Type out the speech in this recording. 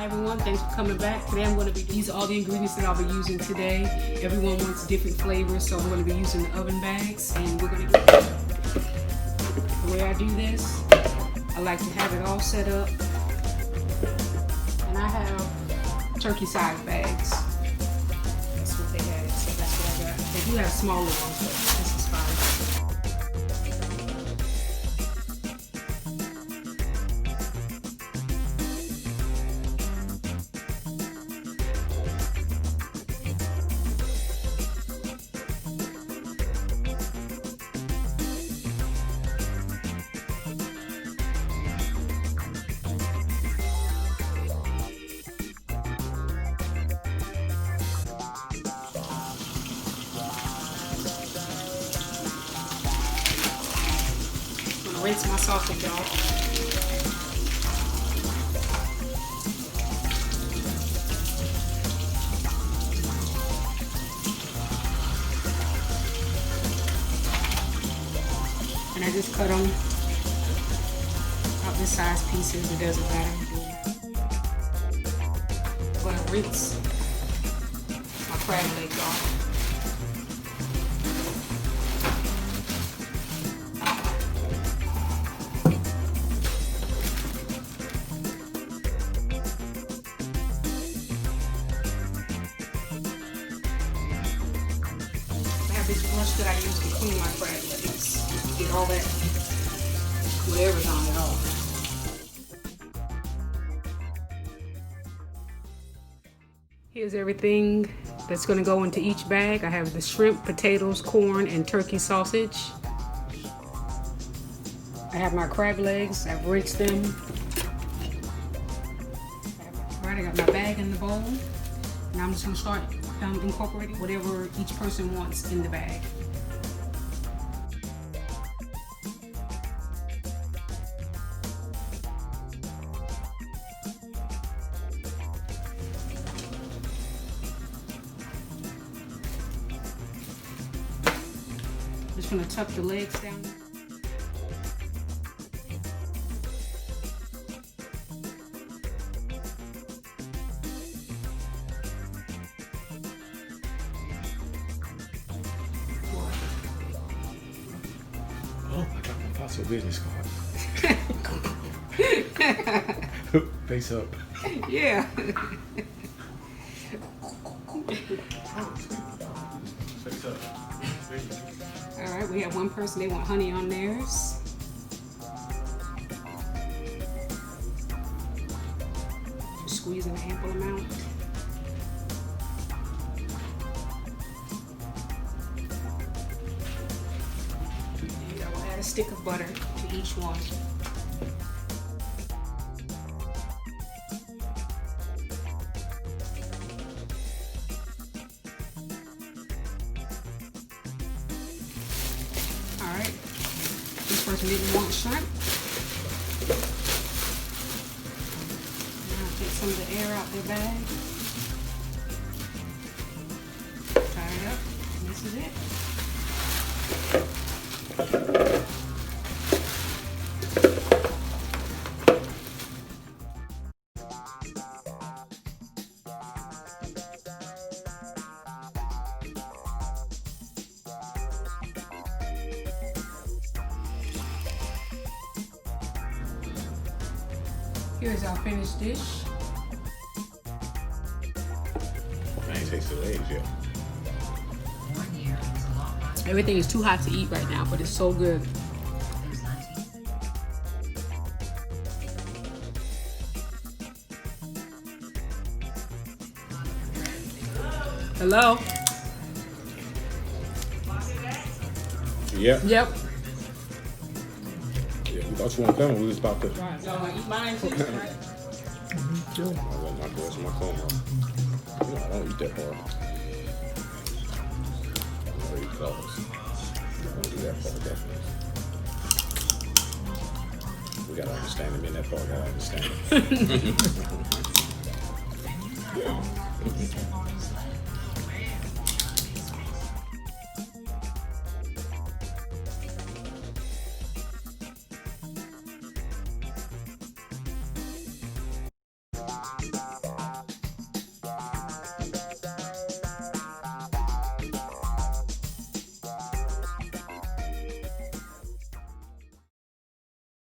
Hi everyone, thanks for coming back. Today I'm going to be, these are all the ingredients that I'll be using today. Everyone wants different flavors, so I'm going to be using the oven bags, and we're going to do the way I do this. I like to have it all set up, and I have turkey size bags. That's what they had, so that's what I got. They do have smaller ones, but this is fine. Rinse my sausage off. And I just cut them out this size pieces, it doesn't matter. I'm going to rinse my crab legs off. This brush that I use to clean my crab legs. Get all that, whatever's on it off. Here's everything that's going to go into each bag. I have the shrimp, potatoes, corn, and turkey sausage. I have my crab legs. I've rinsed them. Alright, I got my bag in the bowl. Now I'm just going to start incorporating whatever each person wants in the bag. Just going to tuck the legs down. Oh, I got my possible business card. Face up. Yeah. Face up. All right, we have one person, they want honey on theirs. Just squeeze an ample amount. And I will add a stick of butter to each one. Alright, this person didn't want shrimp. Now take some of the air out their bag. Tie it up, and this is it. Here's our finished dish. I ain't tasted the eggs yet. Everything is too hot to eat right now, but it's so good. Hello? Yep. Yep. Yeah, we thought you weren't coming. We was about to. Right, so I eat mine too, right? I want my girls and my phone off. You know, I don't eat that part. I don't eat clothes. I don't do that part, definitely. We gotta understand them in that part. Gotta understand them.